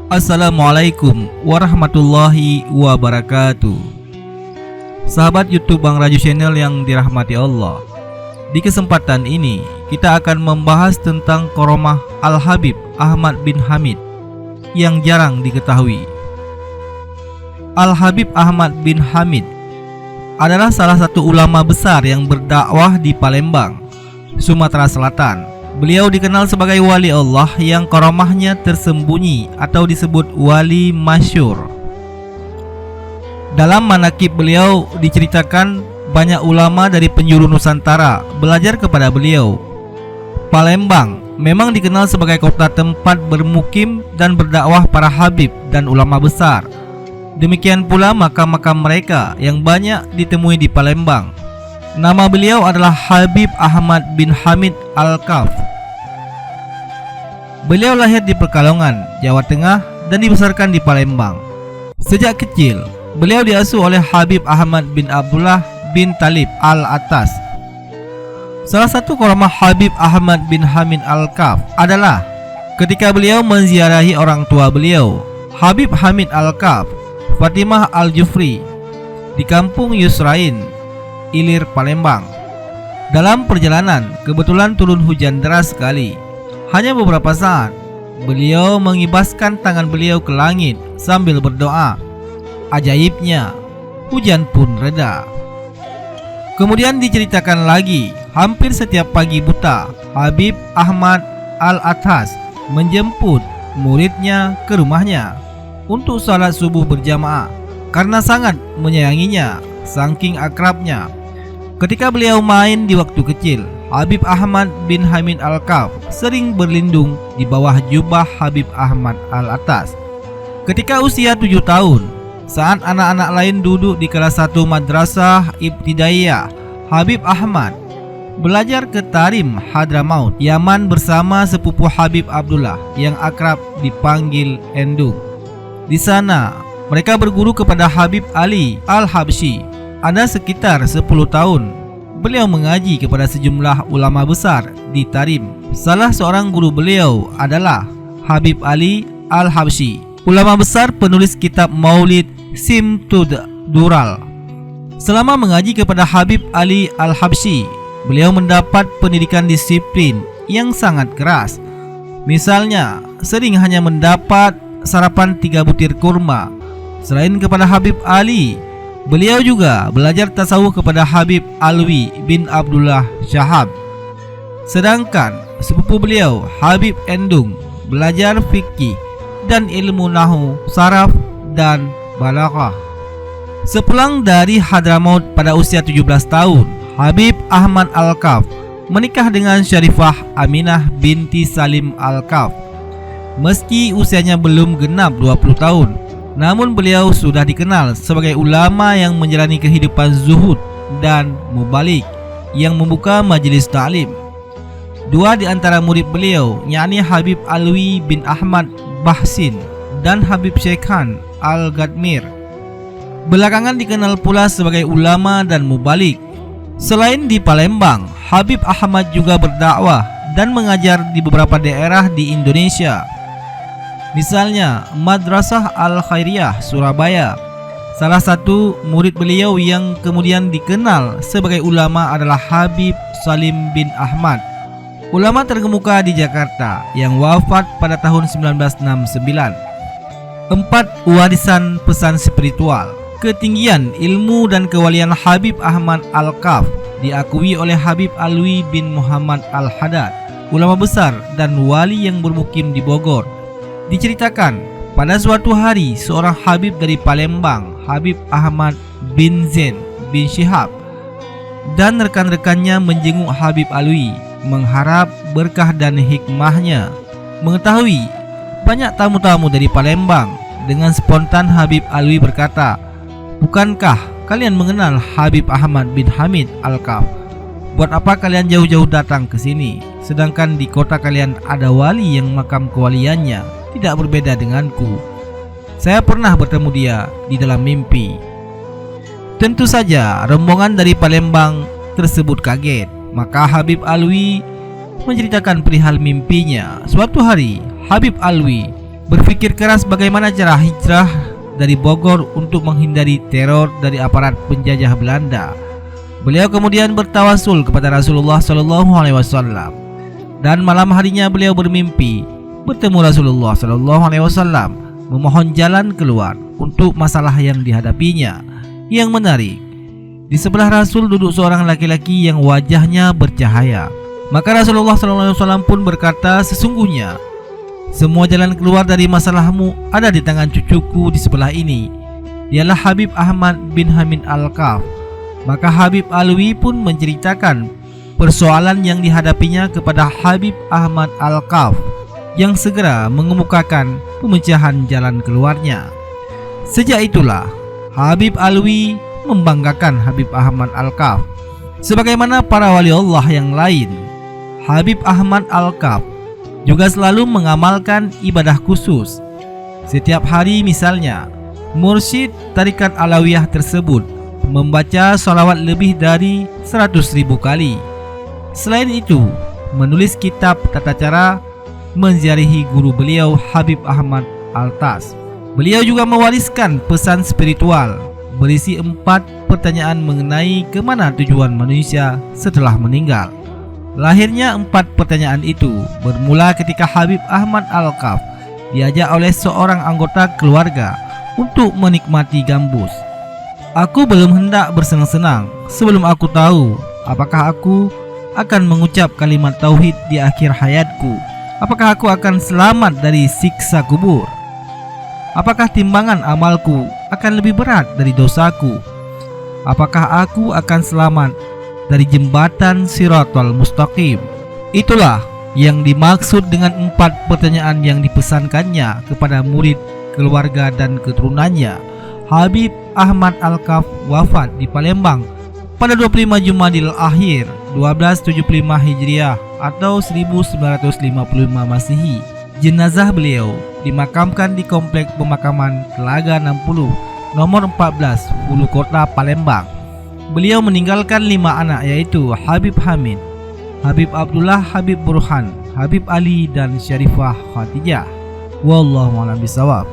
Assalamualaikum warahmatullahi wabarakatuh. Sahabat YouTube Bang Raju Channel yang dirahmati Allah, di kesempatan ini kita akan membahas tentang Karomah Al-Habib Ahmad bin Hamid yang jarang diketahui. Al-Habib Ahmad bin Hamid adalah salah satu ulama besar yang berdakwah di Palembang, Sumatera Selatan. Beliau dikenal sebagai wali Allah yang karomahnya tersembunyi atau disebut wali masyhur. Dalam manakib beliau diceritakan banyak ulama dari penjuru Nusantara belajar kepada beliau. Palembang memang dikenal sebagai kota tempat bermukim dan berdakwah para habib dan ulama besar. Demikian pula makam-makam mereka yang banyak ditemui di Palembang. Nama beliau adalah Habib Ahmad bin Hamid Al-Kaf. Beliau lahir di Pekalongan, Jawa Tengah dan dibesarkan di Palembang. Sejak kecil, beliau diasuh oleh Habib Ahmad bin Abdullah bin Talib Al-Attas. Salah satu karomah Habib Ahmad bin Hamid Al-Kaf adalah ketika beliau menziarahi orang tua beliau, Habib Hamid Al-Kaf, Fatimah Al-Jufri, di kampung Yusrain, Ilir, Palembang. Dalam perjalanan, kebetulan turun hujan deras sekali. Hanya beberapa saat, beliau mengibaskan tangan beliau ke langit sambil berdoa. Ajaibnya, hujan pun reda. Kemudian diceritakan lagi, hampir setiap pagi buta, Habib Ahmad Al-Attas menjemput muridnya ke rumahnya untuk salat subuh berjamaah karena sangat menyayanginya, saking akrabnya. Ketika beliau main di waktu kecil, Habib Ahmad bin Hamid Al-Kaf sering berlindung di bawah jubah Habib Ahmad Al-Attas. Ketika usia 7 tahun, saat anak-anak lain duduk di kelas 1 madrasah ibtidaiyah, Habib Ahmad belajar ke Tarim, Hadramaut, Yaman bersama sepupu Habib Abdullah yang akrab dipanggil Endung. Di sana, mereka berguru kepada Habib Ali Al-Habsyi. Ada sekitar 10 tahun, beliau mengaji kepada sejumlah ulama besar di Tarim. Salah seorang guru beliau adalah Habib Ali Al-Habsyi, ulama besar penulis kitab Maulid Simtud Dural. Selama mengaji kepada Habib Ali Al-Habsyi, beliau mendapat pendidikan disiplin yang sangat keras. Misalnya, sering hanya mendapat sarapan 3 butir kurma. Selain kepada Habib Ali, beliau juga belajar tasawuf kepada Habib Alwi bin Abdullah Syahab. Sedangkan sepupu beliau, Habib Endung, belajar fikih dan ilmu nahu, saraf dan balaghah. Sepulang dari Hadramaut pada usia 17 tahun, Habib Ahmad Al-Kaf menikah dengan Syarifah Aminah binti Salim Al-Kaf. Meski usianya belum genap 20 tahun, namun beliau sudah dikenal sebagai ulama yang menjalani kehidupan zuhud dan mubalik yang membuka majelis ta'lim. Dua di antara murid beliau, yakni Habib Alwi bin Ahmad Bahsin dan Habib Syekhan Al-Gadmir, belakangan dikenal pula sebagai ulama dan mubalik. Selain di Palembang, Habib Ahmad juga berdakwah dan mengajar di beberapa daerah di Indonesia. Misalnya Madrasah Al-Khairiyah Surabaya. Salah satu murid beliau yang kemudian dikenal sebagai ulama adalah Habib Salim bin Ahmad, ulama terkemuka di Jakarta yang wafat pada tahun 1969. 4. Warisan pesan spiritual. Ketinggian ilmu dan kewalian Habib Ahmad Al-Kaf diakui oleh Habib Alwi bin Muhammad Al-Haddad, ulama besar dan wali yang bermukim di Bogor. Diceritakan, pada suatu hari seorang Habib dari Palembang, Habib Ahmad bin Zain bin Syihab, dan rekan-rekannya menjenguk Habib Alwi, mengharap berkah dan hikmahnya. Mengetahui banyak tamu-tamu dari Palembang, dengan spontan Habib Alwi berkata, "Bukankah kalian mengenal Habib Ahmad bin Hamid Al-Kaf? Buat apa kalian jauh-jauh datang ke sini, sedangkan di kota kalian ada wali yang makam kewaliannya tidak berbeda denganku. Saya pernah bertemu dia di dalam mimpi." Tentu saja rombongan dari Palembang tersebut kaget. Maka Habib Alwi menceritakan perihal mimpinya. Suatu hari Habib Alwi berpikir keras bagaimana cara hijrah dari Bogor untuk menghindari teror dari aparat penjajah Belanda. Beliau kemudian bertawasul kepada Rasulullah SAW, dan malam harinya beliau bermimpi bertemu Rasulullah SAW, memohon jalan keluar untuk masalah yang dihadapinya. Yang menarik, di sebelah Rasul duduk seorang laki-laki yang wajahnya bercahaya. Maka Rasulullah SAW pun berkata, sesungguhnya semua jalan keluar dari masalahmu ada di tangan cucuku di sebelah ini. Dialah Habib Ahmad bin Hamid Al-Kaf. Maka Habib Alwi pun menceritakan persoalan yang dihadapinya kepada Habib Ahmad Al-Kaf, yang segera mengemukakan pemecahan jalan keluarnya. Sejak itulah Habib Alwi membanggakan Habib Ahmad Al-Kaf. Sebagaimana para wali Allah yang lain, Habib Ahmad Al-Kaf juga selalu mengamalkan ibadah khusus. Setiap hari misalnya, mursyid tarikat Alawiyah tersebut membaca salawat lebih dari 100.000 kali. Selain itu, menulis kitab tata cara menziarahi guru beliau Habib Ahmad Al-Tas. Beliau juga mewariskan pesan spiritual berisi 4 pertanyaan mengenai kemana tujuan manusia setelah meninggal. Lahirnya 4 pertanyaan itu bermula ketika Habib Ahmad Al-Kaf diajak oleh seorang anggota keluarga untuk menikmati gambus. Aku belum hendak bersenang-senang sebelum aku tahu apakah aku akan mengucap kalimat tauhid di akhir hayatku. Apakah aku akan selamat dari siksa kubur? Apakah timbangan amalku akan lebih berat dari dosaku? Apakah aku akan selamat dari jembatan Siratal Mustaqim? Itulah yang dimaksud dengan 4 pertanyaan yang dipesankannya kepada murid, keluarga dan keturunannya. Habib Ahmad Al-Kaf wafat di Palembang pada 25 Jumadil Akhir 1275 Hijriah atau 1955 Masehi. Jenazah beliau dimakamkan di Komplek Pemakaman Telaga 60 nomor 14 Hulu Kota Palembang. Beliau meninggalkan 5 anak, yaitu Habib Hamid, Habib Abdullah, Habib Burhan, Habib Ali dan Syarifah Khatijah. Wallahu a'lam bishawab.